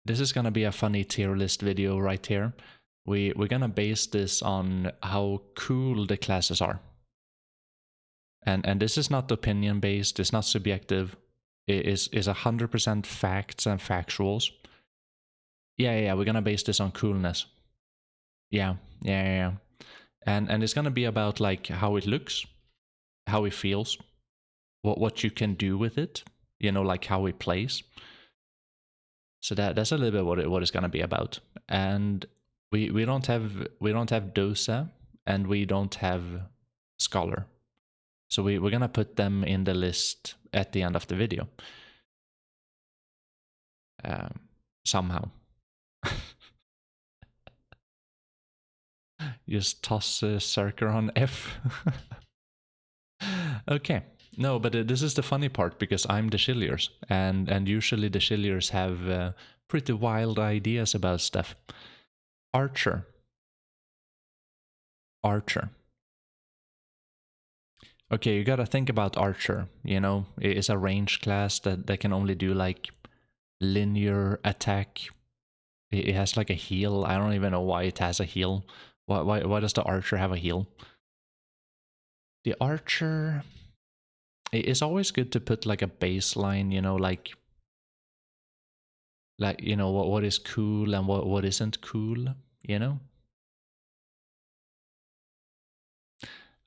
this is gonna be a funny tier list video right here. We're gonna base this on how cool the classes are. And this is not opinion based, it's not subjective. It is 100% facts and factuals. Yeah, we're gonna base this on coolness. Yeah. And it's gonna be about like how it looks, how it feels, what you can do with it, you know, like how it plays. So that's a little bit what it's gonna be about. And we don't have Dosa and we don't have Scholar. So we're gonna put them in the list at the end of the video. Somehow. Just toss a circle on F. Okay. No, but this is the funny part because I'm TheChilliers, and usually TheChilliers have pretty wild ideas about stuff. Archer. Okay, you gotta think about Archer. You know, it's a range class that can only do like linear attack. It has like a heal. I don't even know why it has a heal. Why does the Archer have a heal? The Archer, it's always good to put like a baseline, you know, like you know what is cool and what isn't cool, you know.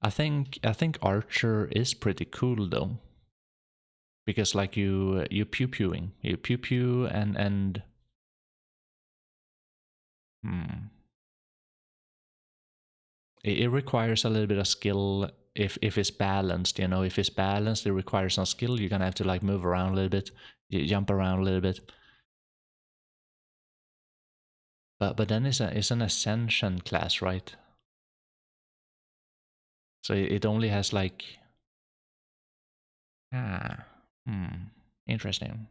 I think Archer is pretty cool though, because like you pew pew and it requires a little bit of skill if it's balanced, you know. If it's balanced, it requires some skill. You're gonna have to like move around a little bit, you jump around a little bit. But then it's an ascension class, right? So it only has like interesting.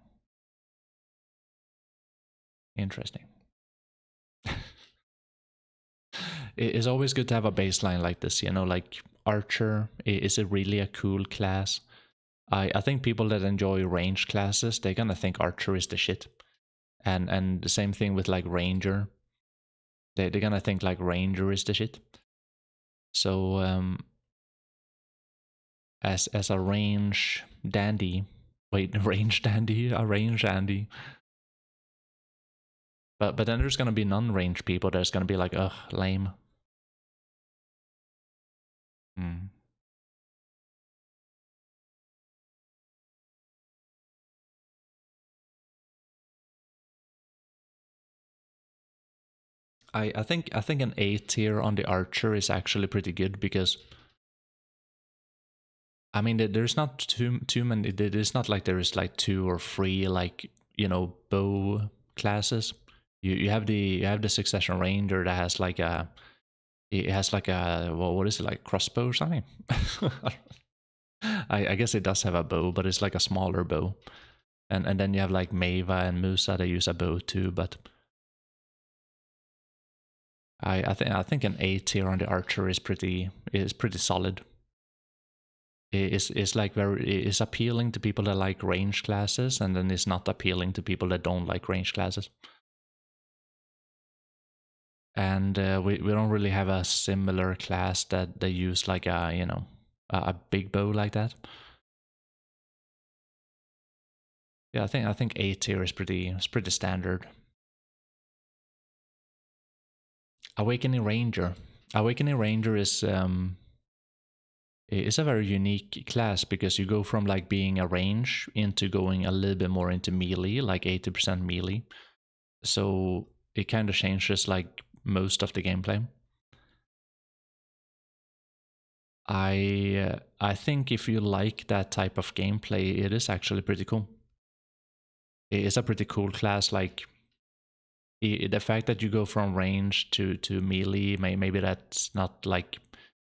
It's always good to have a baseline like this, you know, like Archer is it really a cool class? I think people that enjoy range classes, they're gonna think Archer is the shit. And the same thing with like Ranger. They're gonna think like Ranger is the shit. So as a range dandy, wait, range dandy, a range dandy. But then there's gonna be non-range people that's gonna be like, ugh, lame. I think an A tier on the Archer is actually pretty good because I mean there's not too many. It's not like there is like 2 or 3 like, you know, bow classes. You have the Succession Ranger that has like a well, what is it, like crossbow or something? I guess it does have a bow, but it's like a smaller bow. And then you have like Meva and Musa that use a bow too, but I think an A tier on the Archer is pretty solid. It's like it's appealing to people that like range classes, and then it's not appealing to people that don't like range classes. And we don't really have a similar class that they use like a, you know, a big bow like that. Yeah, I think A tier is pretty standard. Awakening Ranger is it's a very unique class because you go from like being a range into going a little bit more into melee, like 80% melee. So it kind of changes like most of the gameplay. I think if you like that type of gameplay, it is actually pretty cool. It is a pretty cool class. Like the fact that you go from range to melee, maybe that's not like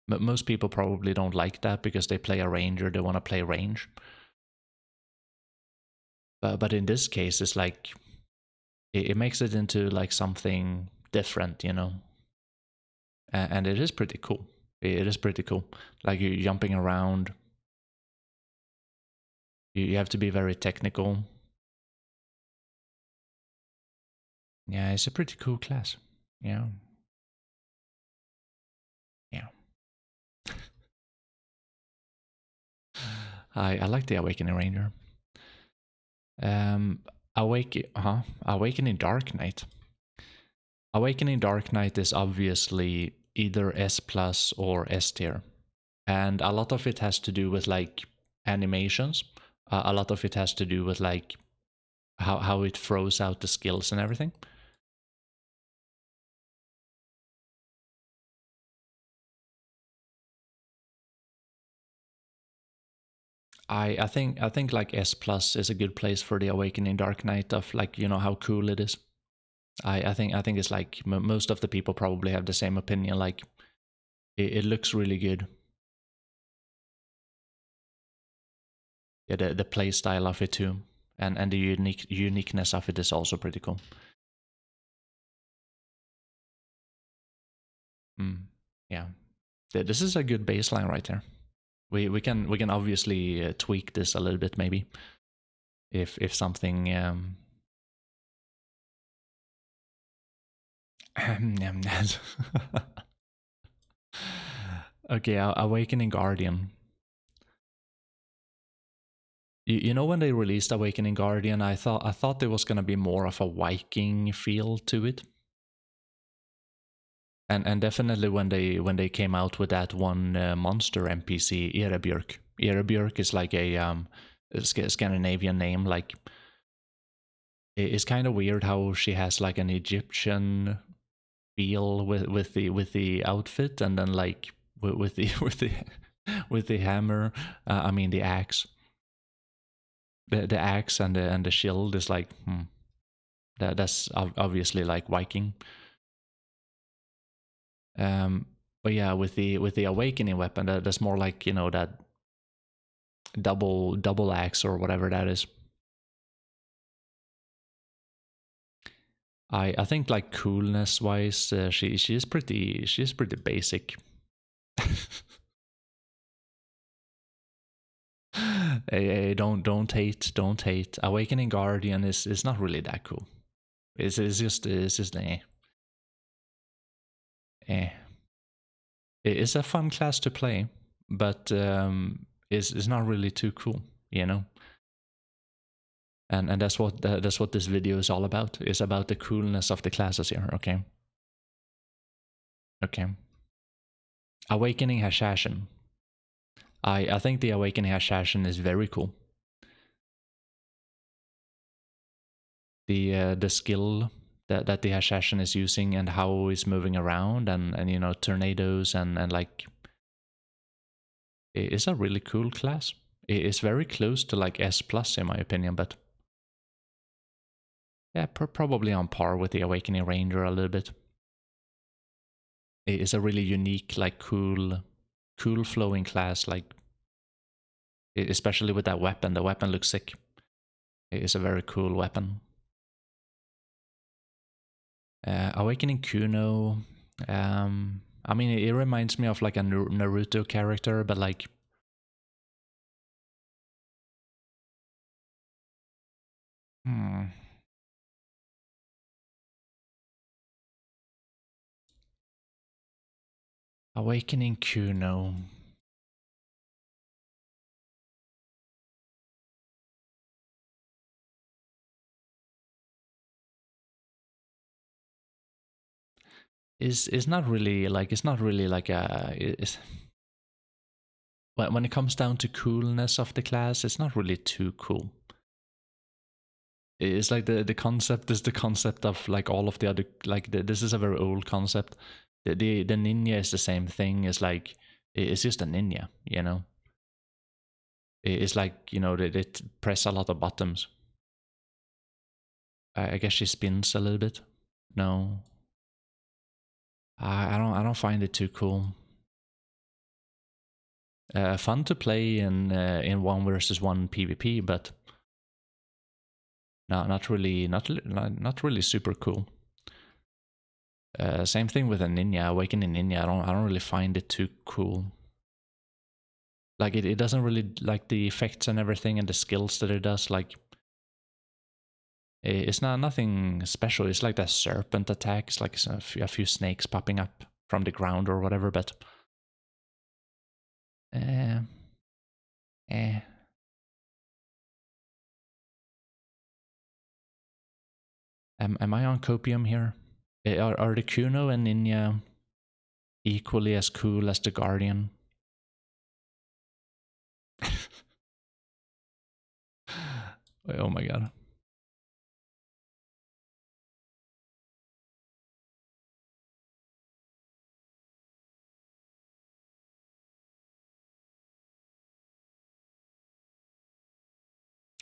most people probably don't like that because they play a ranger, they want to play range. But in this case, it's like it makes it into like something different, you know. And it is pretty cool. It is pretty cool. Like you're jumping around. You have to be very technical. Yeah, it's a pretty cool class. Yeah. Yeah. I like the Awakening Ranger. Awakening Dark Knight. Awakening Dark Knight is obviously either S plus or S tier. And a lot of it has to do with like animations. A lot of it has to do with like how it throws out the skills and everything. I think like S plus is a good place for the Awakening Dark Knight of like, you know, how cool it is. I think it's like most of the people probably have the same opinion. Like it looks really good. Yeah, the play style of it too, and the uniqueness of it is also pretty cool. Yeah, this is a good baseline right there. We can obviously tweak this a little bit maybe if something. Okay, Awakening Guardian. You know when they released Awakening Guardian, I thought there was gonna be more of a Viking feel to it. And definitely when they came out with that one monster NPC, Erebjörk. Erebjörk is like a Scandinavian name. Like it's kind of weird how she has like an Egyptian feel with the outfit, and then like with the with the hammer. I mean the axe. The axe and the shield is like that's obviously like Viking. But yeah, with the awakening weapon, that's more like, you know, that double axe or whatever that is. I think like coolness wise, she's pretty basic. Hey, don't hate. Awakening Guardian is not really that cool. It's just eh. It's a fun class to play, but it's not really too cool, you know. And that's what this video is all about. It's about the coolness of the classes here. Okay. Okay. Awakening Hashashin. I think the Awakening Hashashin is very cool. The skill that the Hashashin is using and how he's moving around and you know, tornadoes and like it's a really cool class. It's very close to like S plus in my opinion, but yeah, probably on par with the Awakening Ranger a little bit. It's a really unique, like cool flowing class, like especially with that weapon. The weapon looks sick. It's a very cool weapon. Awakening Kuno. I mean, it reminds me of like a Naruto character, but like Awakening Kuno. Is not really like, it's not really like a when it comes down to coolness of the class, it's not really too cool. It's like the concept is the concept of like all of the other, like this is a very old concept. The ninja is the same thing. It's like it's just a ninja, you know. It's like, you know, they press a lot of buttons. I guess she spins a little bit. No, I don't find it too cool. Fun to play in 1v1 PvP, but no, not really super cool. Same thing with a ninja, Awakening Ninja. I don't really find it too cool. Like it doesn't really like the effects and everything and the skills that it does. Like It's not nothing special. It's like that serpent attack. It's like a few snakes popping up from the ground or whatever. But eh. Am I on copium here? Are the Kuno and Ninja equally as cool as the Guardian? Oh my god.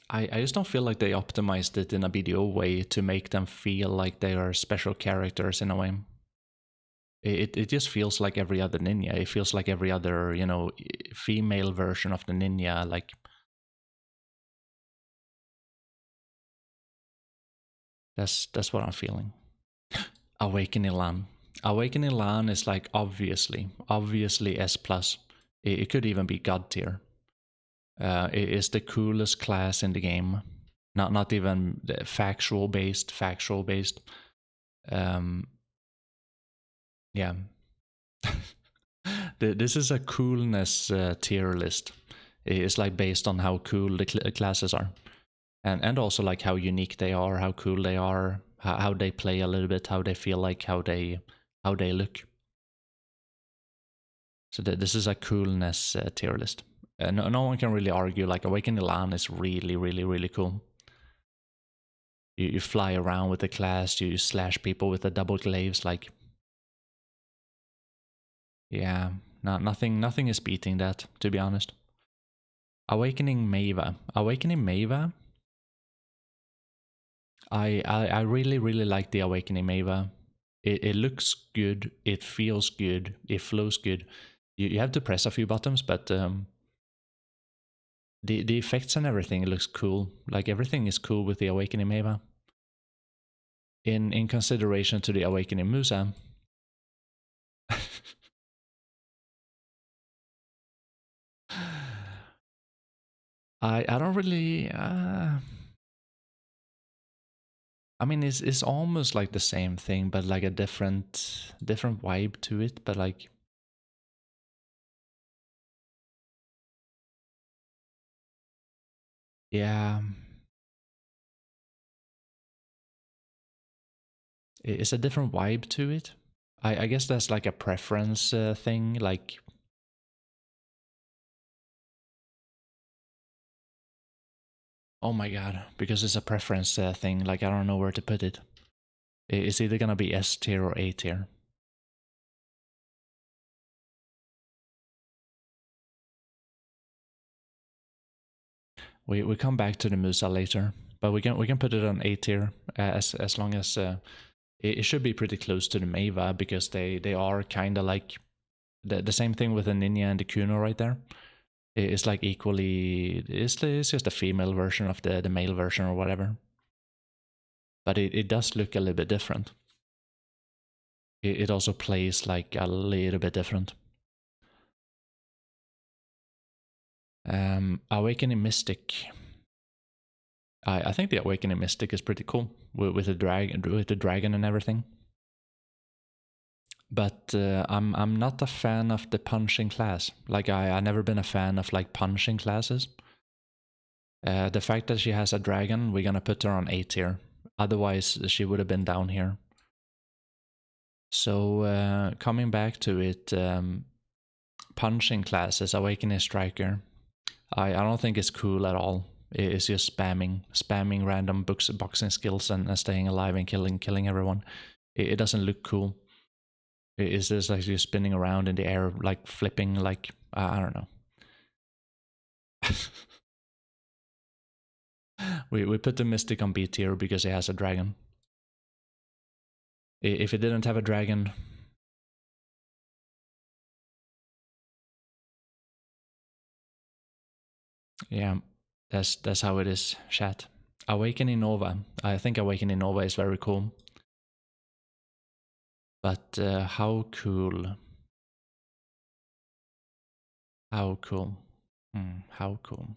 I just don't feel like they optimized it in a BDO way to make them feel like they are special characters in a way. It just feels like every other ninja. It feels like every other, you know, female version of the ninja. Like that's what I'm feeling. Awakening Lan. Awakening Lan is like obviously S plus. It could even be God tier. It is the coolest class in the game. Not even factual based. Yeah. This is a coolness tier list. It's like based on how cool the classes are, and also like how unique they are, how cool they are, how they play a little bit, how they feel like, how they look. So this is a coolness tier list. No one can really argue. Like Awakening Lan is really cool. You fly around with the class, you slash people with the double glaives, like yeah, nothing is beating that, to be honest. Awakening Maeva. I really like the Awakening Maeva. It looks good, it feels good, it flows good. You have to press a few buttons, but the effects and everything looks cool. Like everything is cool with the Awakening Maeva. In consideration to the Awakening Musa. I don't really. I mean, it's almost like the same thing, but like a different vibe to it. But like, yeah, it's a different vibe to it. I guess that's like a preference thing. Like, oh my god, because it's a preference thing. Like, I don't know where to put it. It's either gonna be S tier or A tier. We come back to the Musa later, but we can put it on A tier as long as it should be pretty close to the Maeva because they are kind of like the same thing with the Ninja and the Kuno right there. It's like equally. It's just a female version of the male version or whatever. But it does look a little bit different. It also plays like a little bit different. Awakening Mystic. I think the Awakening Mystic is pretty cool with the dragon and everything. But I'm not a fan of the punching class. Like I never been a fan of like punching classes. The fact that she has a dragon, we're gonna put her on A tier. Otherwise, she would have been down here. So coming back to it, punching classes, Awakening Striker. I don't think it's cool at all. It's just spamming random boxing skills and staying alive and killing everyone. It doesn't look cool. It's just like you're spinning around in the air, like flipping, like I don't know. we put the Mystic on B tier because it has a dragon. If it didn't have a dragon, yeah, that's how it is. Chat. Awakening Nova. I think Awakening Nova is very cool. But how cool? How cool? How cool?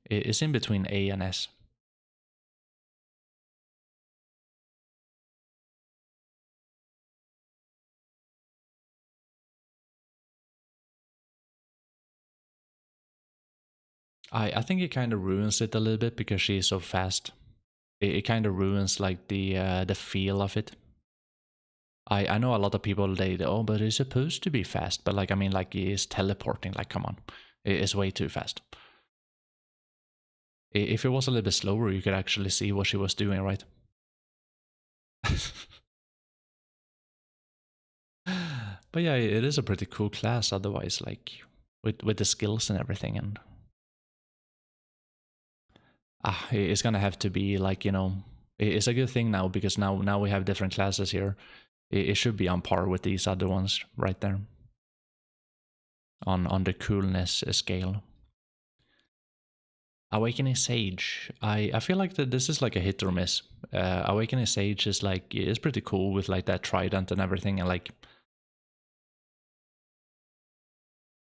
It's in between A and S. I think it kind of ruins it a little bit because she is so fast. It kind of ruins like the feel of it. I know a lot of people they oh but it's supposed to be fast, but like I mean like it's teleporting, like come on, it's way too fast. If it was a little bit slower, you could actually see what she was doing, right? But yeah, it is a pretty cool class otherwise, like with the skills and everything. And it's gonna have to be like, you know, it's a good thing now because now we have different classes here. It should be on par with these other ones right there on the coolness scale. Awakening Sage, I feel like that this is like a hit or miss. Awakening Sage is like it's pretty cool with like that trident and everything, and like,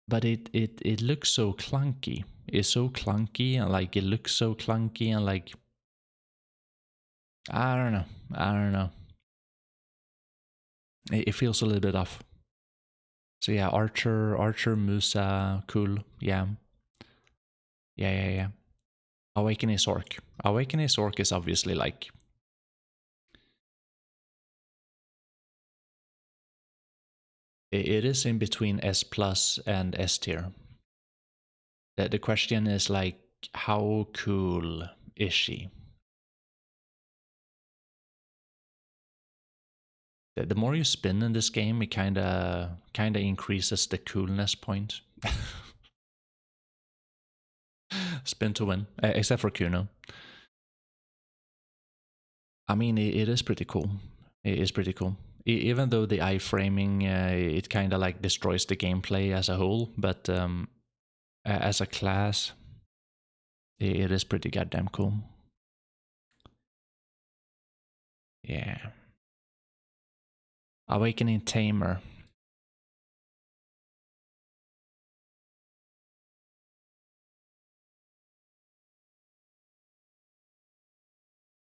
but it looks so clunky. It's so clunky, and like it looks so clunky, and like I don't know, I don't know. It feels a little bit off. So yeah, Archer, Musa, cool, yeah, yeah. Awakening Sork. Awakening Sork is obviously like it is in between S plus and S tier. The question is like, how cool is she? The more you spin in this game, it kinda increases the coolness point. Spin to win, except for Kuno. I mean, it is pretty cool. It is pretty cool. Even though the iframing, it kind of like destroys the gameplay as a whole, but as a class, it is pretty goddamn cool. Yeah. Awakening Tamer.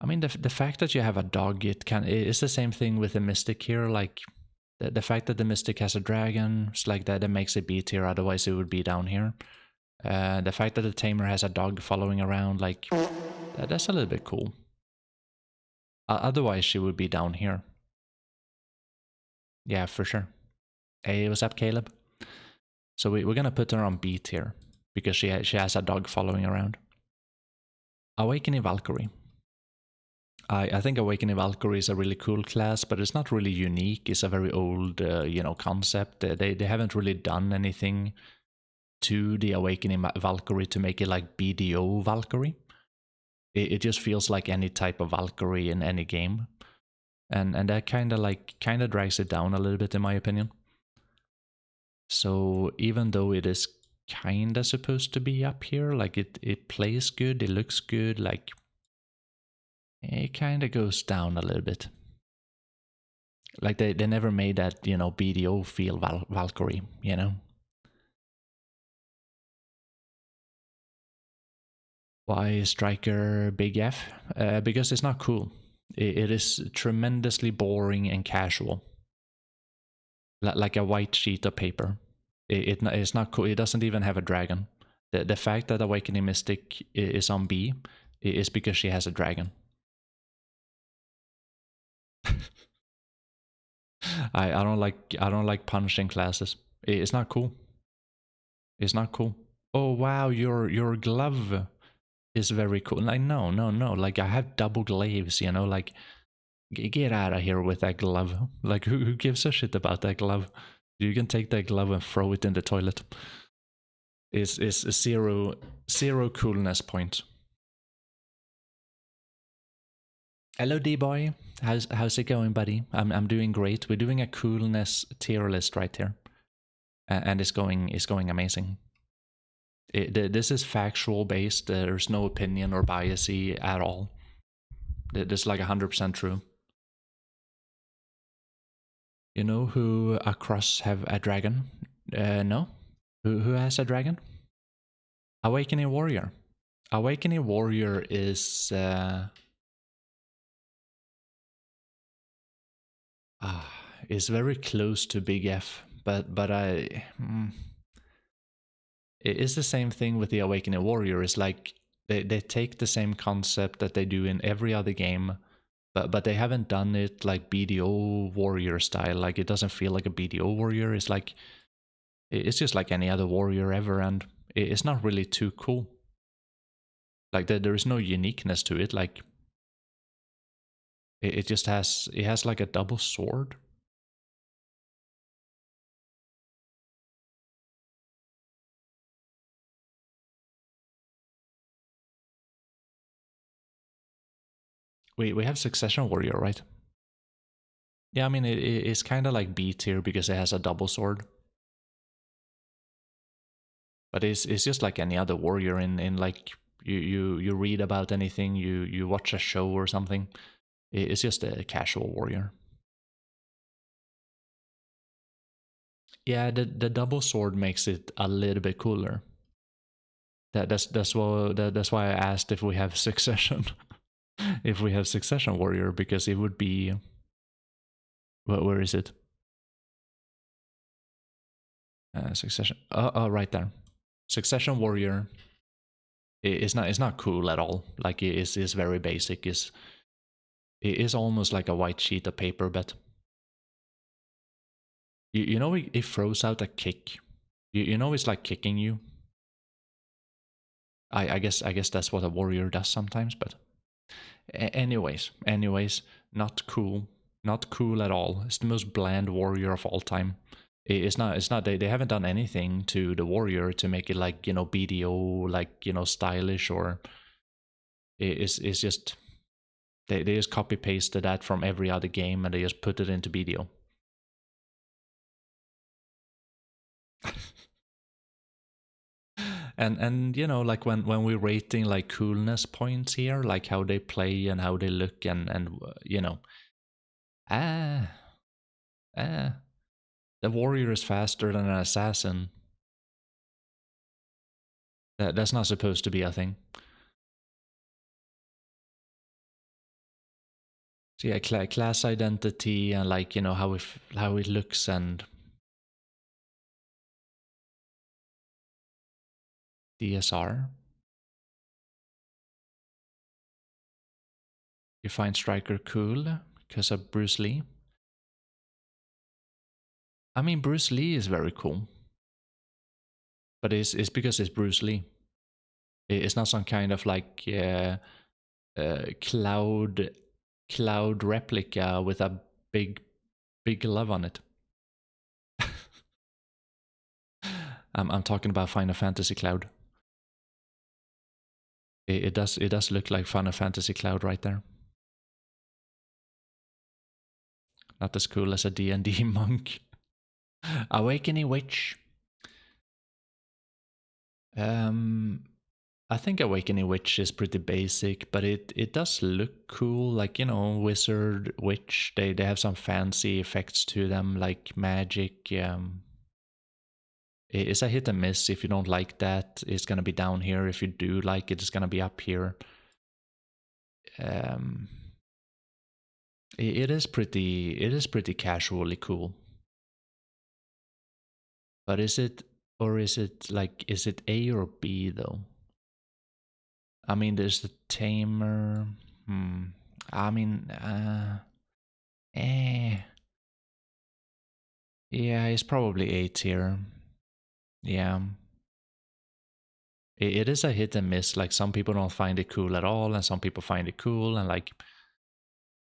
I mean, the fact that you have a dog, it's the same thing with the Mystic here. Like the fact that the Mystic has a dragon, it's like that makes it B tier. Otherwise, it would be down here. The fact that the Tamer has a dog following around, like that's a little bit cool. Otherwise, she would be down here. Yeah, for sure. Hey, what's up, Caleb? So we're gonna put her on B tier because she has a dog following around. Awakening Valkyrie. I think Awakening Valkyrie is a really cool class, but it's not really unique. It's a very old, concept. They haven't really done anything to the Awakening Valkyrie to make it like BDO Valkyrie. It just feels like any type of Valkyrie in any game, and that kind of drags it down a little bit in my opinion. So even though it is kind of supposed to be up here, like it plays good, it looks good, like it kind of goes down a little bit. Like they never made that, BDO feel Valkyrie, Why Striker Big F? Because it's not cool. It is tremendously boring and casual. Like a white sheet of paper. It's not cool. It doesn't even have a dragon. The fact that Awakening Mystic is on B is because she has a dragon. I don't like punching classes. It's not cool. It's not cool. Oh wow, your glove is very cool. Like no. Like I have double glaives, like get out of here with that glove. Like who gives a shit about that glove? You can take that glove and throw it in the toilet. It's a zero coolness point. Hello D-boy. How's it going, buddy? I'm doing great. We're doing a coolness tier list right here. And it's going amazing. This is factual based. There's no opinion or biasy at all. This is like 100% true. You know who across have a dragon? No. Who has a dragon? Awakening Warrior. Awakening Warrior is is very close to Big F, but It's the same thing with the Awakening Warrior. It's like they take the same concept that they do in every other game, but they haven't done it like BDO Warrior style. Like it doesn't feel like a BDO Warrior. It's like it's just like any other warrior ever, and it's not really too cool. Like there is no uniqueness to it. Like it just has like a double sword. We have Succession Warrior, right? Yeah, I mean it's kind of like B tier because it has a double sword. But it's just like any other warrior in like you read about anything, you watch a show or something. It's just a casual warrior. Yeah, the double sword makes it a little bit cooler. That's why I asked if we have Succession. If we have Succession Warrior, because it would be where is it? Succession. Oh, right there. Succession Warrior. It's not cool at all. Like it is very basic. It is almost like a white sheet of paper, but you know it throws out a kick. You know it's like kicking you. I guess that's what a warrior does sometimes, but anyways, not cool. Not cool at all. It's the most bland warrior of all time. It's not they haven't done anything to the warrior to make it like, you know, BDO, like, you know, stylish, or it's just they just copy pasted that from every other game and they just put it into BDO. And you know, like when we're rating like coolness points here, like how they play and how they look, and you know, ah ah the warrior is faster than an assassin. That's not supposed to be a thing. So yeah, class identity and like, you know, how it looks, and DSR. You find Striker cool because of Bruce Lee. I mean, Bruce Lee is very cool, but it's because it's Bruce Lee. It's not some kind of like cloud replica with a big love on it. I'm talking about Final Fantasy Cloud. It does look like Final Fantasy Cloud right there. Not as cool as a D&D monk. Awakening Witch. I think Awakening Witch is pretty basic, but it does look cool. Like, you know, Wizard, Witch, they have some fancy effects to them, like magic. It's a hit and miss. If you don't like that, it's gonna be down here. If you do like it, it's gonna be up here. It is pretty casually cool. But is it is it A or B though? I mean, there's the Tamer. I mean, yeah, it's probably A tier. Yeah, it is a hit and miss. Like some people don't find it cool at all, and some people find it cool, and like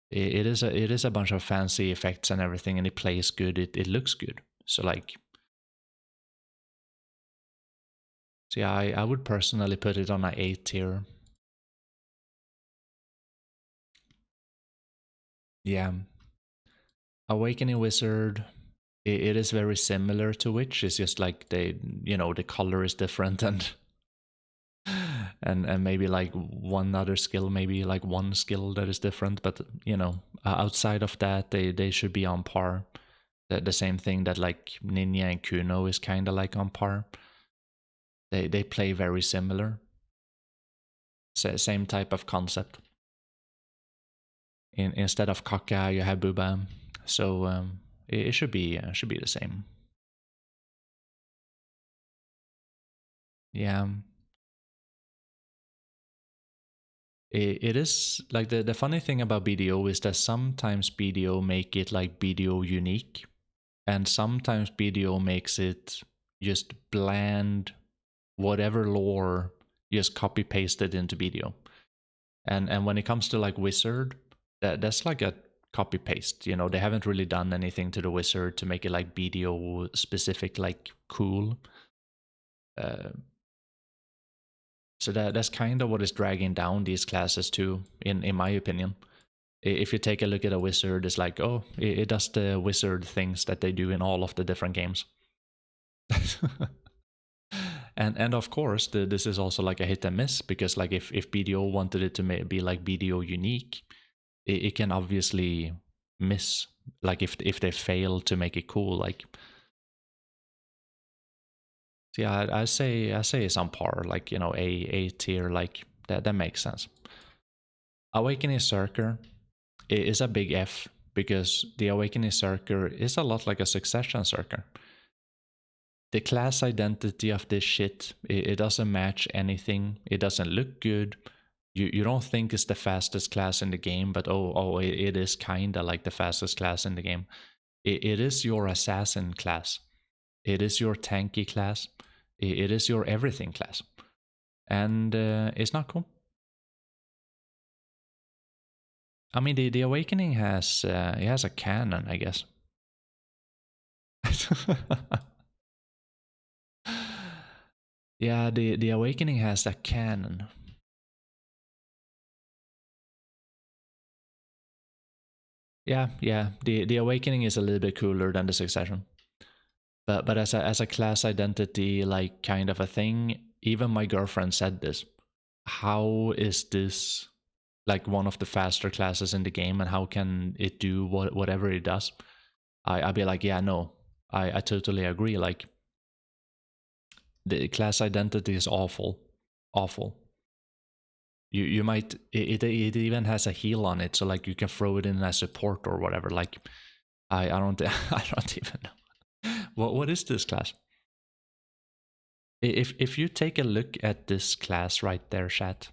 it is a bunch of fancy effects and everything, and it plays good. It looks good. So like, so yeah, I would personally put it on a A tier. Yeah, Awakening Wizard. It is very similar to Witch. It's just like you know, the color is different, and and maybe like one other skill, maybe like one skill that is different. But you know, outside of that, they should be on par. The same thing that like Ninja and Kuno is kind of like on par. They play very similar. Same type of concept. Instead of Kaka, you have Booba. So it should be the same. Yeah. It is like the funny thing about BDO is that sometimes BDO make it like BDO unique, and sometimes BDO makes it just bland, whatever lore, just copy pasted into BDO. And when it comes to like Wizard, that's like a copy paste. You know, they haven't really done anything to the Wizard to make it like BDO specific, like cool. Uh, so that's kind of what is dragging down these classes too, in my opinion. If you take a look at a wizard, it's like, oh, it does the wizard things that they do in all of the different games. and of course, this is also like a hit and miss, because like if BDO wanted it to be like BDO unique, it can obviously miss. Like if they fail to make it cool, like, so yeah, I say it's on par, like, you know, A tier, like that makes sense. Awakening Circuit is a big F, because the Awakening Circuit is a lot like a Succession Circuit. The class identity of this shit, it doesn't match anything. It doesn't look good. You don't think it's the fastest class in the game, but it is kind of like the fastest class in the game. It is your assassin class. It is your tanky class. It is your everything class. And it's not cool. I mean, the Awakening has it has a cannon, I guess. Yeah, the Awakening has a cannon. Yeah. The Awakening is a little bit cooler than the Succession. But as a class identity, like kind of a thing, even my girlfriend said this. How is this like one of the faster classes in the game, and how can it do whatever it does? I'd be like, yeah, no, I totally agree. Like, the class identity is awful. You might, it even has a heal on it, so like you can throw it in as support or whatever. Like, I don't I don't even know. What is this class? If you take a look at this class right there, chat,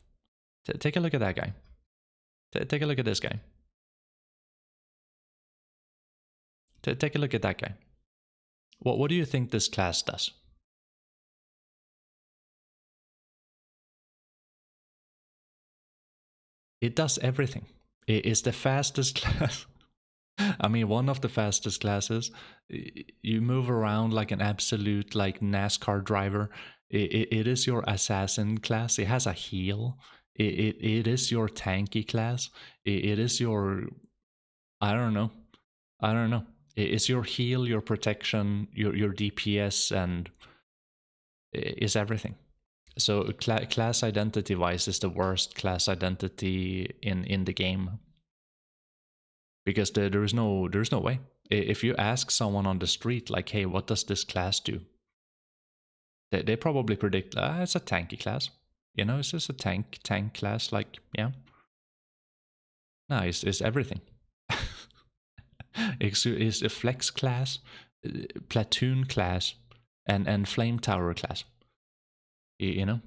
take a look at that guy. Take a look at this guy. Take a look at that guy. What do you think this class does? It does everything. It is the fastest class. I mean, one of the fastest classes. You move around like an absolute like NASCAR driver. It is your assassin class. It has a heal. It is your tanky class. It is your, I don't know. It's your heal, your protection, your DPS, and is everything. So class identity wise is the worst class identity in the game, because there's no way. If you ask someone on the street like, hey, what does this class do, they probably predict, it's a tanky class, you know, it's just a tank class, like, yeah. No, it's everything. It's a flex class, platoon class, and flame tower class, you know.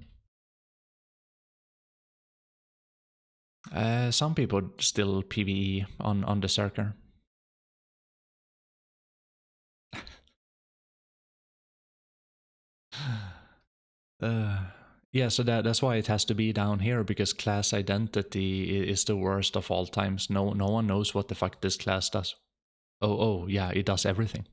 Some people still PvE on the circuit. Yeah, so that's why it has to be down here, because class identity is the worst of all times. No one knows what the fuck this class does. Oh yeah, it does everything.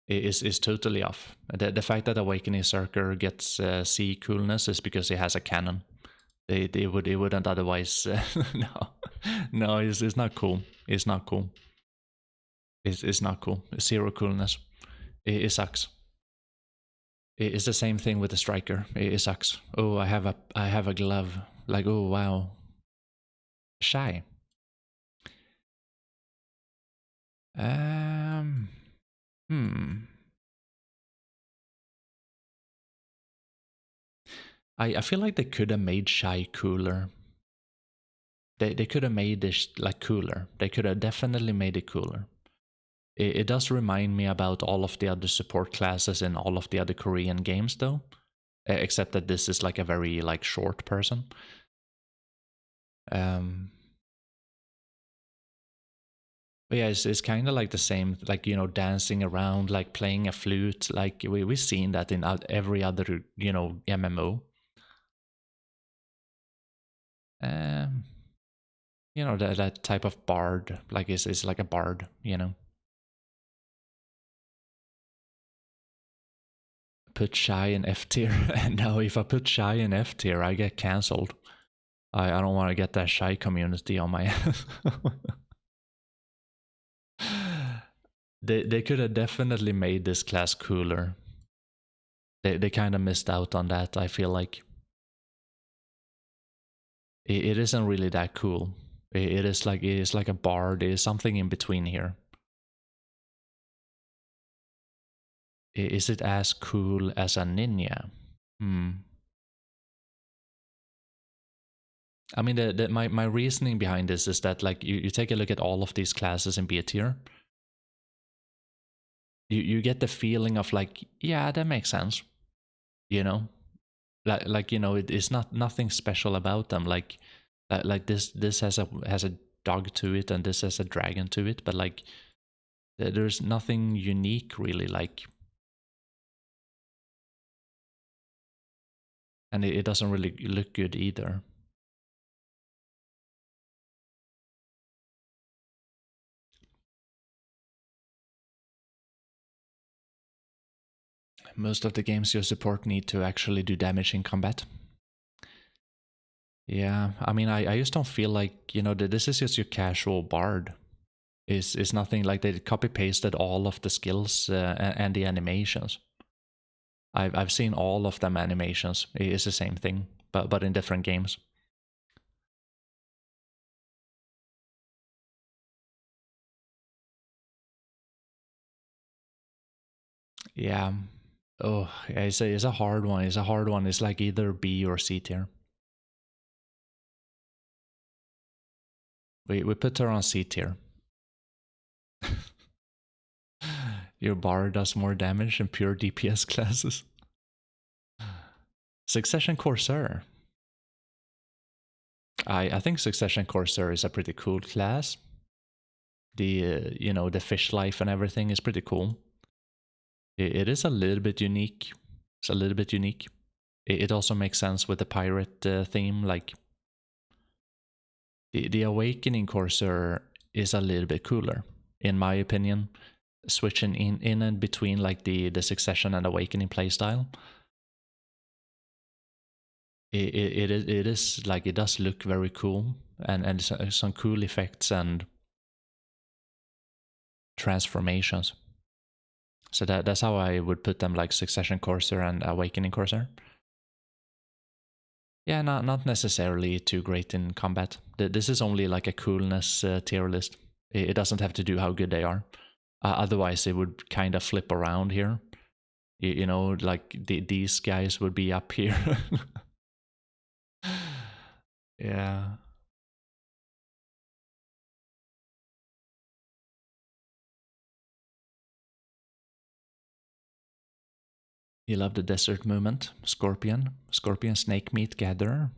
It is totally off. The fact that Awakening Circuit gets C coolness is because it has a cannon. It wouldn't otherwise. No, it's not cool. It's not cool. It's not cool. Zero coolness. It sucks. It's the same thing with the striker. It sucks. Oh, I have a glove. Like, oh wow. Shy. Um. I feel like they could have made Shy cooler. They could have made this like cooler. They could have definitely made it cooler. It does remind me about all of the other support classes in all of the other Korean games, though. except that this is like a very like short person. But yeah, it's kind of like the same, like, you know, dancing around, like playing a flute. Like we've seen that in every other, you know, MMO. You know, that type of bard, like is like a bard, you know. Put shy in F tier, and now if I put shy in F tier, I get cancelled. I don't want to get that shy community on my ass. They could have definitely made this class cooler. They kind of missed out on that, I feel like. It isn't really that cool. It is like a bard. It is something in between here. Is it as cool as a ninja? I mean, my reasoning behind this is that, like, you take a look at all of these classes in B tier. You get the feeling of like, yeah, that makes sense. You know, like you know, it's nothing special about them. Like this has a dog to it, and this has a dragon to it, but like there's nothing unique really, like, and it doesn't really look good either. Most of the games you support need to actually do damage in combat. Yeah, I mean, I just don't feel like, you know, that this is just your casual bard. Is nothing like they copy pasted all of the skills and the animations. I've seen all of them animations. It's the same thing, but in different games. Yeah. Oh, yeah, it's a hard one. It's a hard one. It's like either B or C tier. We put her on C tier. Your bar does more damage than pure DPS classes. Succession Corsair. I think Succession Corsair is a pretty cool class. The you know, the fish life and everything is pretty cool. It is a little bit unique. It's a little bit unique. It also makes sense with the pirate theme. Like the Awakening Corsair is a little bit cooler, in my opinion. Switching in and between like the Succession and Awakening playstyle. It is like, it does look very cool, and some cool effects and transformations. So that's how I would put them, like Succession Corsair and Awakening Corsair. Yeah, not necessarily too great in combat. This is only like a coolness tier list. It doesn't have to do how good they are. Otherwise, it would kind of flip around here. You know, like these guys would be up here. Yeah. You love the desert movement. Scorpion. Scorpion snake meat gatherer.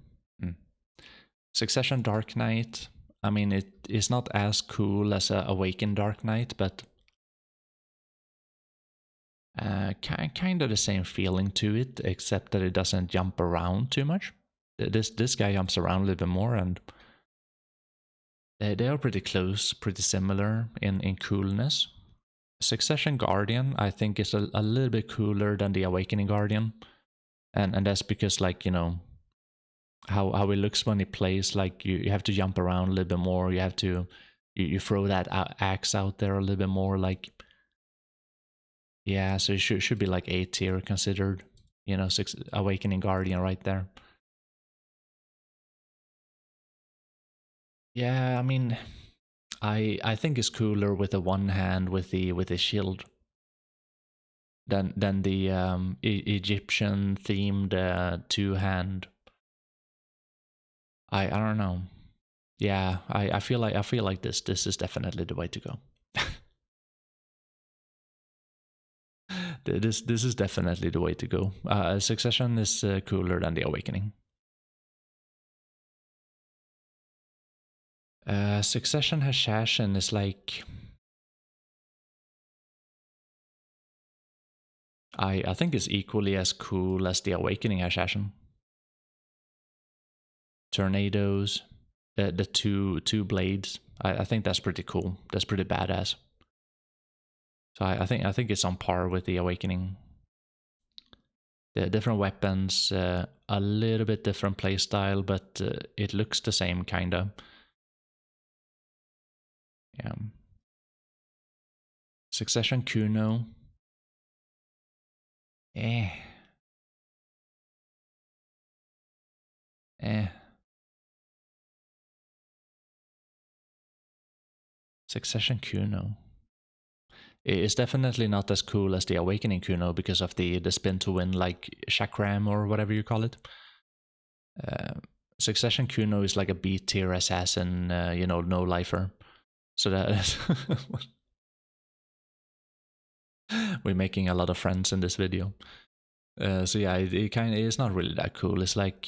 Succession Dark Knight. I mean, it is not as cool as Awakened Dark Knight, but kind of the same feeling to it, except that it doesn't jump around too much. This guy jumps around a little bit more, and they are pretty close, pretty similar in coolness. Succession Guardian, I think, is a little bit cooler than the Awakening Guardian, and that's because, like, you know, how it looks when it plays. Like you have to jump around a little bit more. You have to you throw that axe out there a little bit more. Like, yeah, so it should be like A tier considered. You know, Awakening Guardian right there. Yeah, I mean, I think it's cooler with the one hand with the shield than the Egyptian themed two hand. I don't know. Yeah, I feel like this is definitely the way to go. This is definitely the way to go. Succession is cooler than the Awakening. Succession Hashashin is like... I think it's equally as cool as the Awakening Hashashin. Tornadoes, the two blades. I think that's pretty cool. That's pretty badass. So I think it's on par with the Awakening. The different weapons, a little bit different playstyle, but it looks the same kinda. Yeah. Succession Kuno. Eh. Succession Kuno. It's definitely not as cool as the Awakening Kuno because of the spin to win, like Chakram or whatever you call it. Succession Kuno is like a B tier assassin, you know, no lifer. So that is we're making a lot of friends in this video. So yeah, it kind of is not really that cool. It's like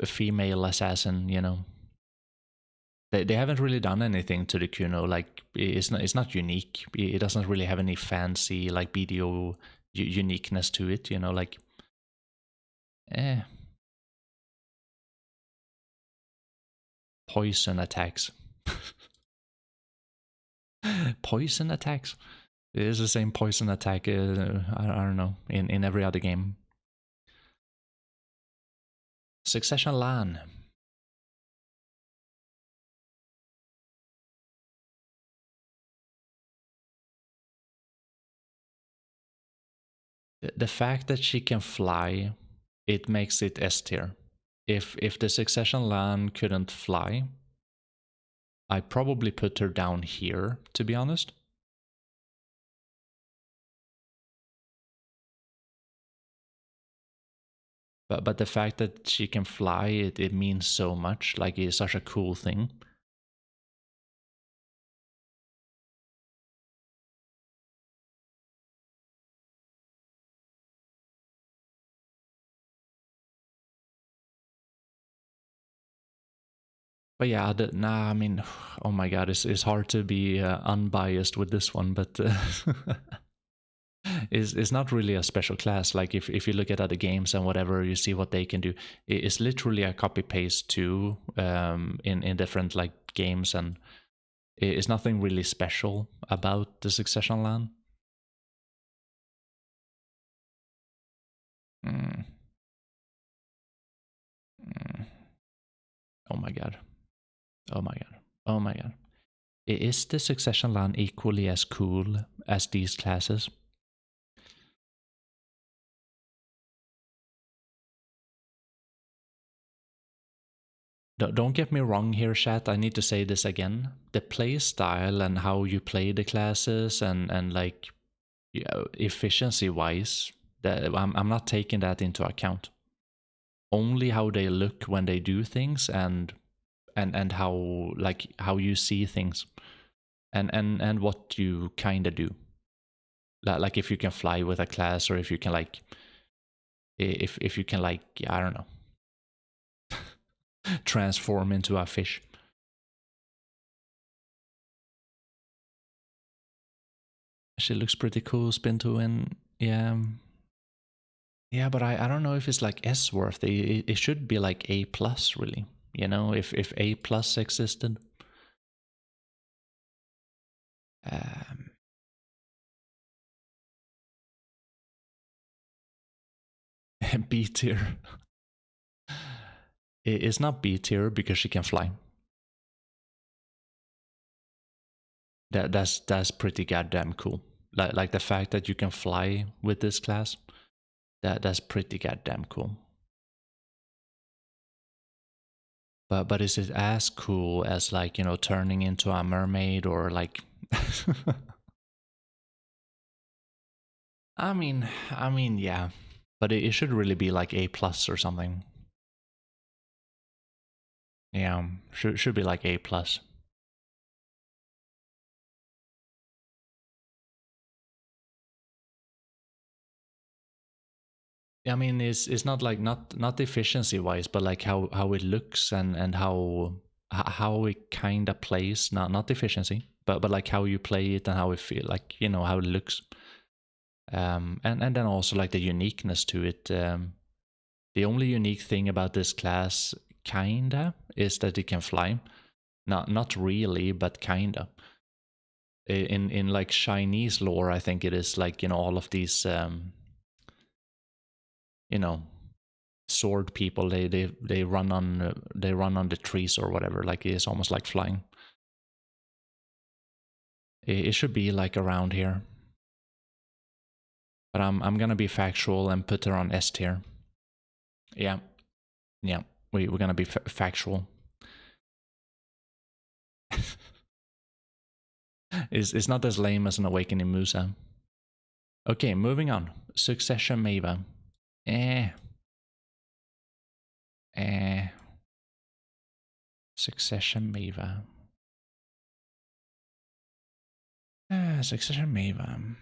a female assassin, you know. They haven't really done anything to the Kuno. Like it's not unique. It doesn't really have any fancy like BDO uniqueness to it. You know, like poison attacks. Poison attacks. It is the same poison attack. I don't know, in every other game. Succession LAN. The fact that she can fly, it makes it S tier. If the Succession LAN couldn't fly, I probably put her down here, to be honest. But the fact that she can fly, it means so much. Like, it's such a cool thing. But yeah, I mean, oh my god, it's hard to be unbiased with this one, but it's not really a special class. Like if you look at other games and whatever, you see what they can do. It's literally a copy paste too, in different like games, and it's nothing really special about the Succession LAN. Oh my god. Oh my god. Oh my god. Is the Succession LAN equally as cool as these classes? Don't get me wrong here, chat. I need to say this again. The play style and how you play the classes and like, you know, efficiency wise, that I'm not taking that into account. Only how they look when they do things and how, like, how you see things and what you kind of do. Like if you can fly with a class, or if you can like, if you can like, I don't know, transform into a fish. She looks pretty cool, spin to win. Yeah. Yeah, but I don't know if it's like S worthy. It should be like A plus, really. You know, if A plus existed. B tier. It's not B tier because she can fly. That's pretty goddamn cool. Like the fact that you can fly with this class. That's pretty goddamn cool. But is it as cool as, like, you know, turning into a mermaid or like? I mean, yeah, but it should really be like A plus or something. Yeah, should be like A plus. I mean, it's not like not efficiency wise, but like how it looks and how it kind of plays. Not efficiency, but like how you play it and how it feel, like, you know, how it looks. And then also like the uniqueness to it. The only unique thing about this class kinda is that it can fly. Not really, but kinda. In like Chinese lore, I think it is like, you know, all of these you know, sword people, they run on the trees or whatever, like it's almost like flying. It should be like around here, but I'm gonna be factual and put her on S tier. Yeah, we're gonna be factual. It's not as lame as an Awakening Musa. Okay, moving on. Succession Mava. Succession Mava. Succession Mava.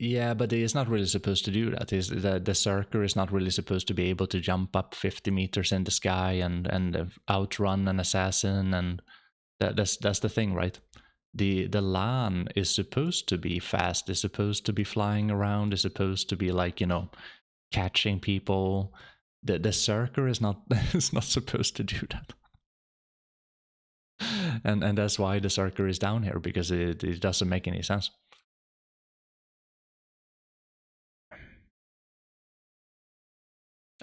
Yeah, but it's not really supposed to do that. Is the Circer is not really supposed to be able to jump up 50 meters in the sky and outrun an assassin, and that's the thing, right? The Lan is supposed to be fast. Is supposed to be flying around. Is supposed to be like, you know, catching people. The Circer is not is not supposed to do that. And that's why the Circer is down here, because it doesn't make any sense.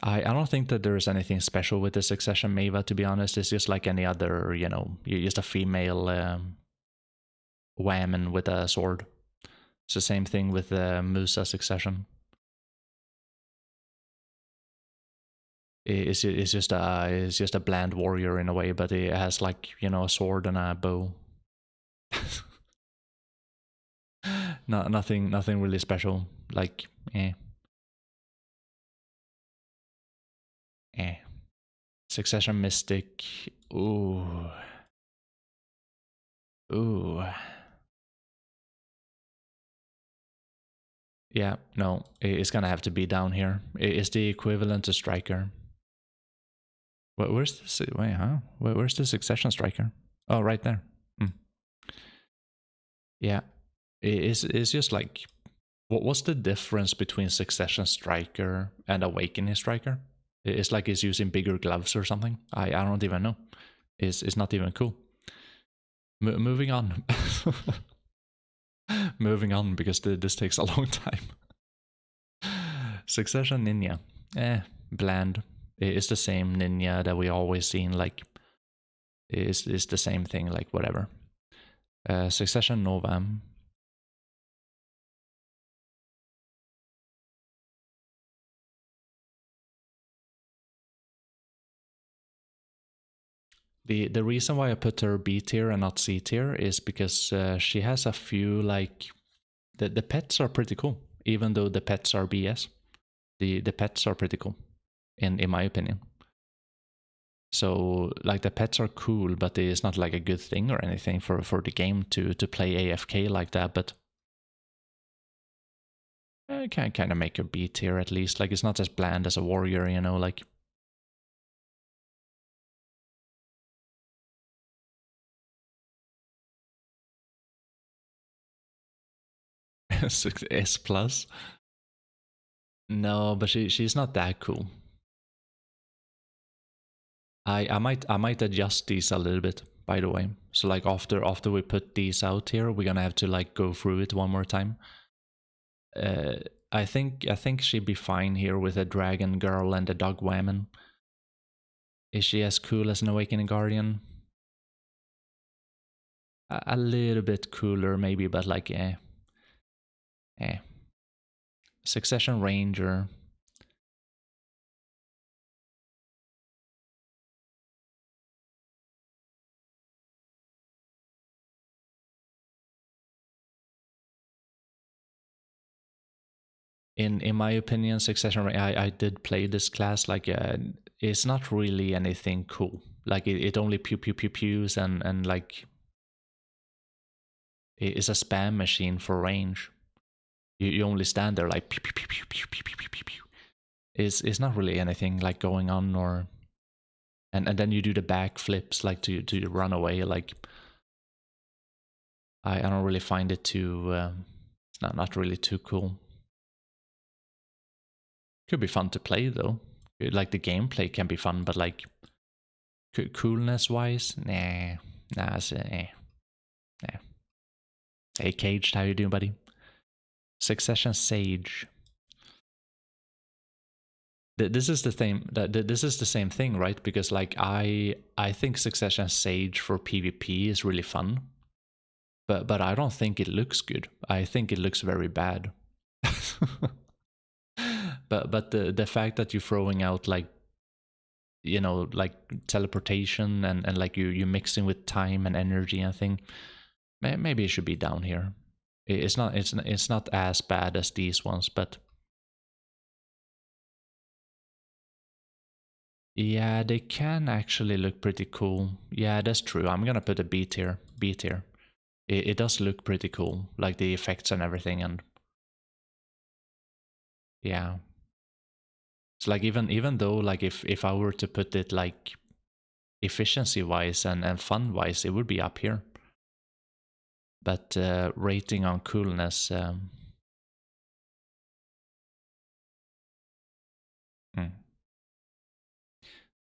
I don't think that there is anything special with the Succession Mava, to be honest. It's just like any other, you know, you're just a female woman with a sword. It's the same thing with the Musa Succession. It's just a bland warrior in a way, but it has like, you know, a sword and a bow. Nothing really special. Like, Succession Mystic. Ooh. Yeah, no, it's gonna have to be down here. It's the equivalent to Striker. Where's this? Wait, huh? Where's the Succession Striker? Oh, right there. Yeah, it's just like, what's the difference between Succession Striker and Awakening Striker? It's like it's using bigger gloves or something. I don't even know. It's not even cool. Moving on. Moving on, because this takes a long time. Succession Ninja. Bland. It's the same ninja that we always seen, like, it's the same thing, like, whatever. Succession Nova. The reason why I put her B tier and not C tier is because she has a few, like, the pets are pretty cool, even though the pets are BS. The pets are pretty cool, in my opinion. So, like, the pets are cool, but it's not like a good thing or anything for the game to play AFK like that. But I can kind of make her B tier at least. Like, it's not as bland as a warrior, you know, like. S plus. No, but she's not that cool. I might adjust these a little bit, by the way. So like after we put these out here, we're gonna have to like go through it one more time. I think she'd be fine here with a dragon girl and a dog woman. Is she as cool as an Awakening Guardian? A little bit cooler maybe, but like Succession Ranger. In my opinion, Succession Ranger, I did play this class, like it's not really anything cool. Like it only pews and like it's a spam machine for range. You only stand there like pew, pew, pew, pew, pew, pew, pew, pew, pew. It's not really anything like going on, or and then you do the back flips like to run away. Like I don't really find it too not really too cool. Could be fun to play though. Like the gameplay can be fun, but like coolness wise, nah, it's, nah. Hey Caged, how you doing, buddy? Succession Sage. This is the thing. This is the same thing, right? Because like I think Succession Sage for PvP is really fun, but I don't think it looks good. I think it looks very bad. but the fact that you're throwing out like, you know, like teleportation and like you mixing with time and energy and thing, maybe it should be down here. It's not as bad as these ones, but yeah, they can actually look pretty cool. Yeah, that's true. I'm gonna put a B tier. B tier. It does look pretty cool, like the effects and everything, and yeah. It's like even though like if I were to put it like efficiency wise and fun wise, it would be up here. But rating on coolness.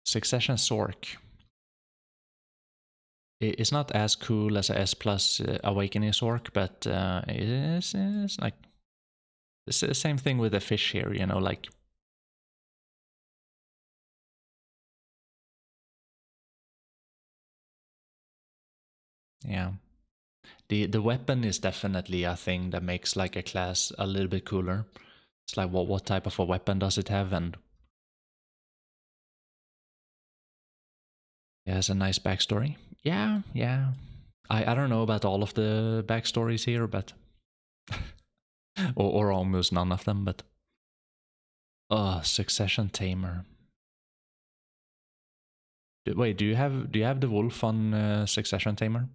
Succession Sork. It's not as cool as a S plus Awakening Sork, but it's like it's the same thing with the fish here, you know, like yeah. The weapon is definitely a thing that makes like a class a little bit cooler. It's like what type of a weapon does it have, and yeah, it's a nice backstory. Yeah, yeah. I don't know about all of the backstories here, but or almost none of them, but oh, Succession Tamer. Wait, do you have the wolf on Succession Tamer?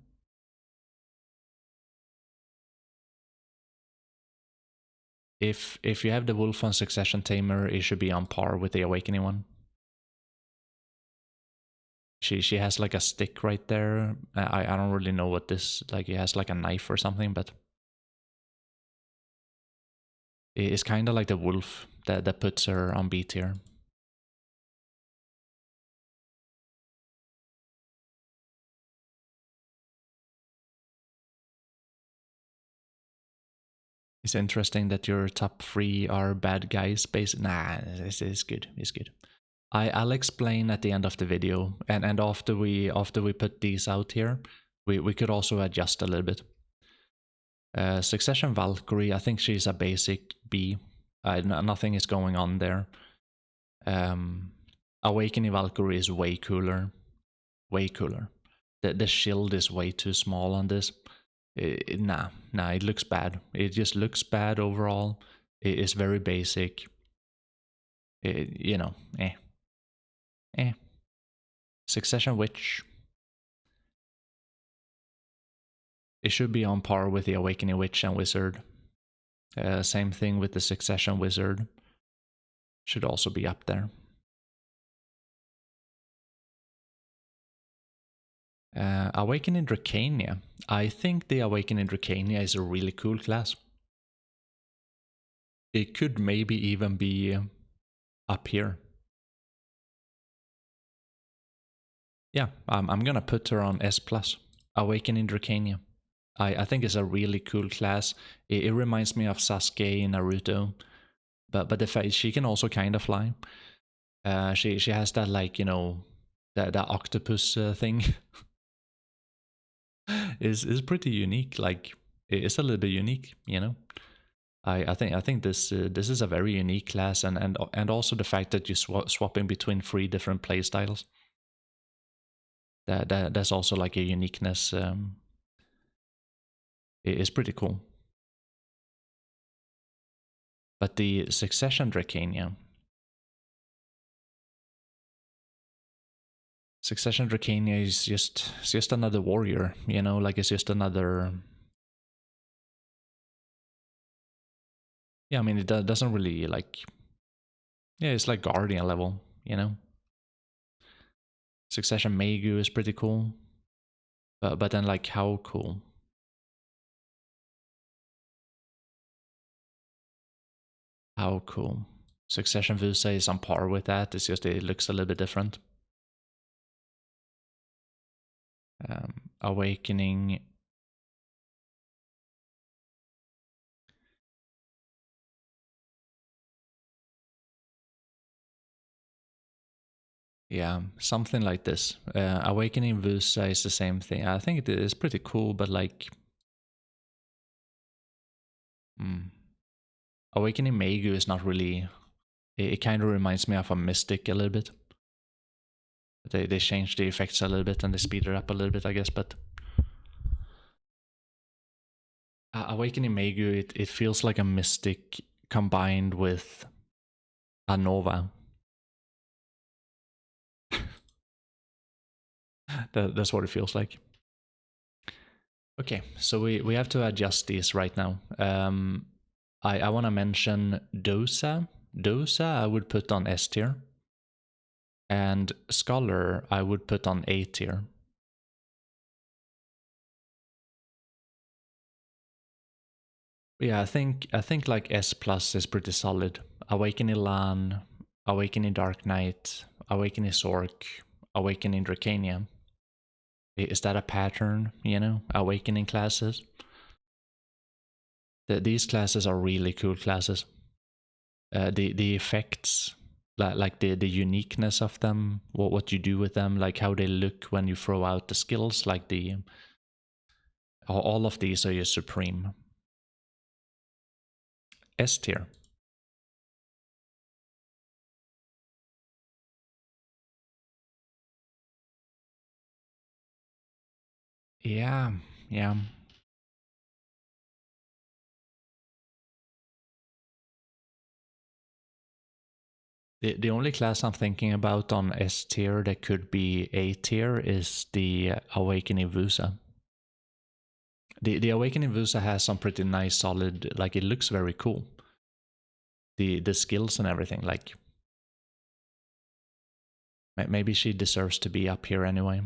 If you have the wolf on Succession Tamer, it should be on par with the Awakening one. She has like a stick right there. I don't really know what this, like it has like a knife or something, but it's kind of like the wolf that puts her on B tier. It's interesting that your top 3 are bad guys. Nah, it's good. It's good. I'll explain at the end of the video, and after we put these out here, we could also adjust a little bit. Succession Valkyrie, I think she's a basic B. Nothing is going on there. Awakening Valkyrie is way cooler. Way cooler. The shield is way too small on this. Nah, it looks bad. It just looks bad overall. It is very basic. You know, Succession Witch. It should be on par with the Awakening Witch and Wizard. Same thing with the Succession Wizard. Should also be up there. Awakening Dracania. I think the Awakening Dracania is a really cool class. It could maybe even be up here. Yeah, I'm gonna put her on S+. Awakening Dracania. I think it's a really cool class. It reminds me of Sasuke in Naruto, but the fact she can also kind of fly. She has that, like, you know, that octopus thing. is pretty unique. Like it's a little bit unique, you know. I think this is a very unique class, and also the fact that you swapping between 3 different play styles. That's also like a uniqueness. It's pretty cool. But the Succession Dracania, Succession Dracania is just another warrior, you know, like it's just another. Yeah, I mean it doesn't really like. Yeah, it's like Guardian level, you know. Succession Magu is pretty cool, but then like how cool? How cool? Succession Vusa is on par with that. It's just it looks a little bit different. Awakening. Yeah, something like this. Awakening Vusa is the same thing. I think it is pretty cool, but like, Awakening Magu is not really. It kind of reminds me of a Mystic a little bit. They changed the effects a little bit and they speed it up a little bit, I guess. But Awakening Magu, it feels like a Mystic combined with a Nova. That's what it feels like. Okay, so we have to adjust these right now. I want to mention Dosa. Dosa I would put on S tier. And Scholar I would put on A tier. Yeah, I think like S plus is pretty solid. Awakening Lan, Awakening Dark Knight, Awakening Sork, Awakening Dracania. Is that a pattern, you know? Awakening classes? These classes are really cool classes. The effects, like the uniqueness of them, what you do with them, like how they look when you throw out the skills, like the all of these are just supreme. S tier. Yeah, yeah. The only class I'm thinking about on S tier that could be A tier is the Awakening Vusa. The Awakening Vusa has some pretty nice, solid, like it looks very cool. The skills and everything, like maybe she deserves to be up here anyway.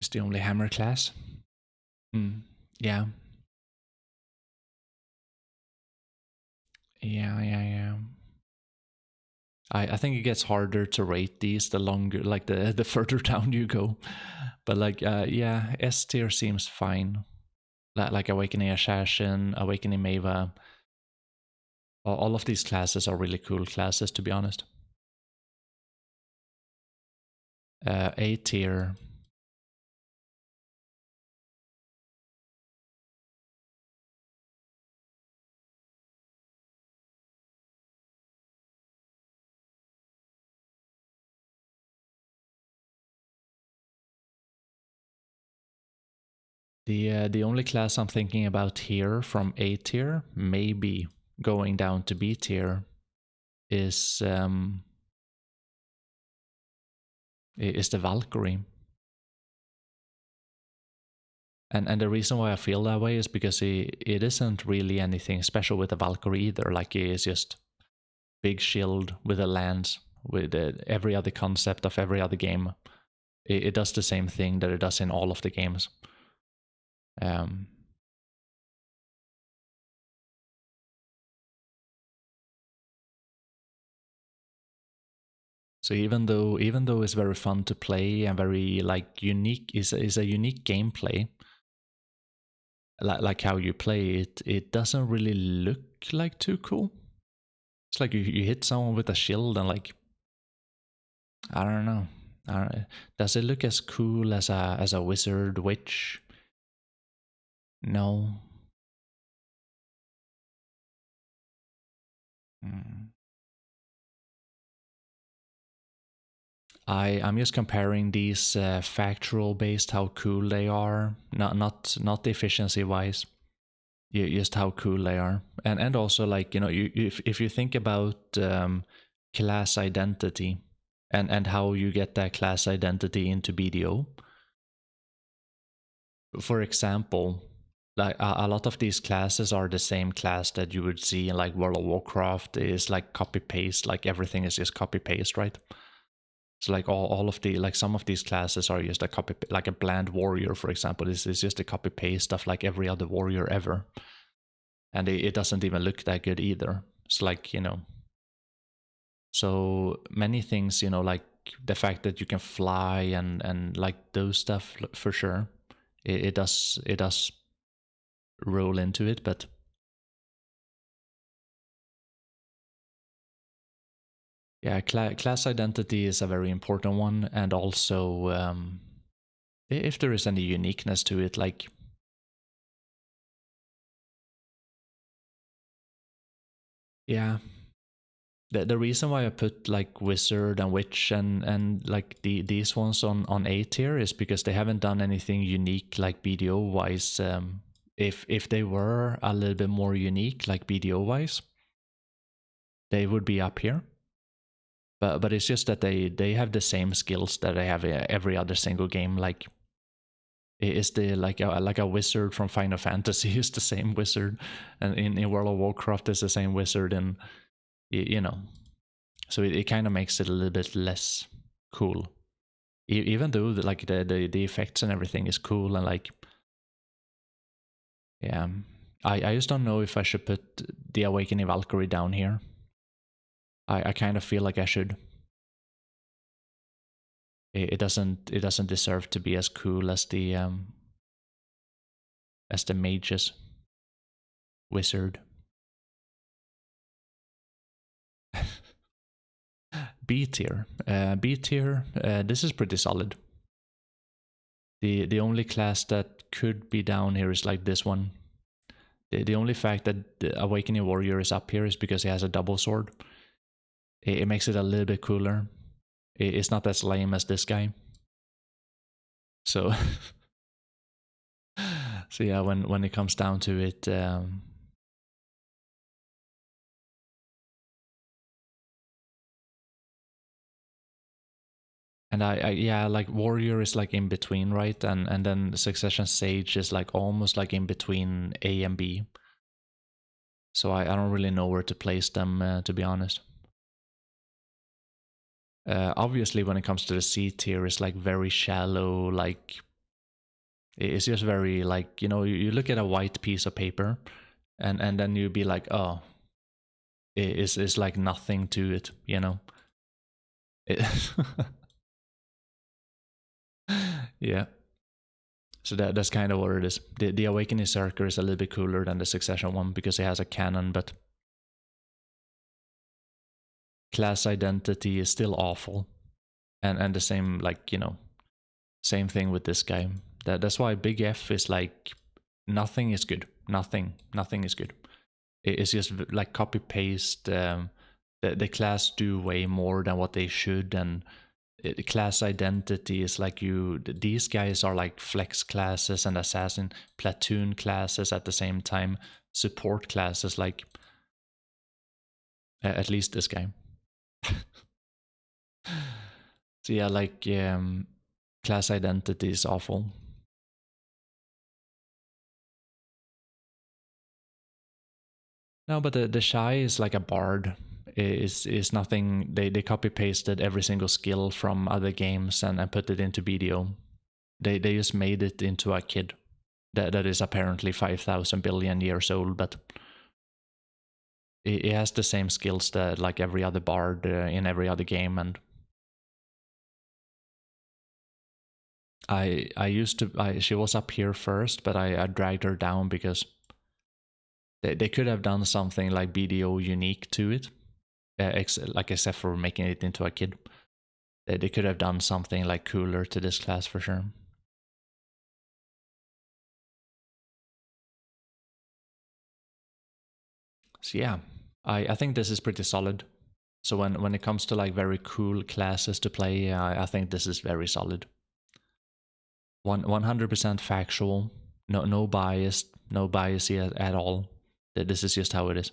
It's the only hammer class. Yeah. Yeah. I think it gets harder to rate these the longer, like the further down you go. But like, yeah, S tier seems fine. Like Awakening Assassin, Awakening Mava. All of these classes are really cool classes, to be honest. A tier. The only class I'm thinking about here from A tier, maybe going down to B tier, is the Valkyrie. And the reason why I feel that way is because it isn't really anything special with the Valkyrie either. Like it is just big shield with a lance with every other concept of every other game. It does the same thing that it does in all of the games. So even though it's very fun to play and very like unique, is a unique gameplay. Like how you play it, it doesn't really look like too cool. It's like you hit someone with a shield and like, I don't know. Does it look as cool as a wizard witch? No. I'm just comparing these factual based how cool they are, not efficiency wise. just how cool they are. And also, like, you know, if you think about class identity and how you get that class identity into BDO, for example, like a lot of these classes are the same class that you would see in like World of Warcraft. Is like copy paste, like everything is just copy paste, right? So like all of the, like some of these classes are just a copy, like a bland warrior, for example, is just a copy paste of like every other warrior ever, and it doesn't even look that good either. It's like, you know, so many things, you know, like the fact that you can fly and like those stuff, for sure, it does roll into it, but yeah, class identity is a very important one, and also if there is any uniqueness to it, like yeah, the reason why I put like wizard and witch and like these ones on A tier is because they haven't done anything unique like BDO wise. If they were a little bit more unique like BDO wise, they would be up here. But it's just that they have the same skills that they have every other single game. Like, is the like a wizard from Final Fantasy is the same wizard, and in World of Warcraft is the same wizard, and you know, so it kind of makes it a little bit less cool, even though like the effects and everything is cool, and like, yeah, I just don't know if I should put the Awakening Valkyrie down here. I kind of feel like I should. It doesn't deserve to be as cool as the mage's wizard. B tier. B tier. This is pretty solid. The only class that could be down here is like this one. The only fact that the Awakening Warrior is up here is because he has a double sword. It makes it a little bit cooler. It's not as lame as this guy. So, so yeah, when it comes down to it, and I yeah, like warrior is like in between, right? And then succession sage is like almost like in between A and B. So I don't really know where to place them, to be honest. Obviously, when it comes to the C tier, it's like very shallow. Like, it's just very, like, you know, you look at a white piece of paper, and then you'd be like, oh, it's like nothing to it, you know. Yeah. So that's kind of what it is. The Awakening Circle is a little bit cooler than the Succession one because it has a cannon, but class identity is still awful. And the same, like, you know, same thing with this guy. That's why Big F is like, nothing is good. Nothing is good. It's just like copy paste. The class do way more than what they should, and class identity is like these guys are like flex classes and assassin platoon classes at the same time, support classes, like at least this guy. So yeah, like class identity is awful. No, but the shy is like a bard. Is nothing. They copy pasted every single skill from other games and put it into BDO. They just made it into a kid that is apparently 5,000 billion years old, but it has the same skills that like every other bard in every other game. And I used to she was up here first, but I dragged her down because they could have done something like BDO unique to it, like except for making it into a kid. They could have done something like cooler to this class for sure. So yeah, I think this is pretty solid. So when it comes to like very cool classes to play, I think this is very solid. 100% factual, no bias, no bias here at all. This is just how it is.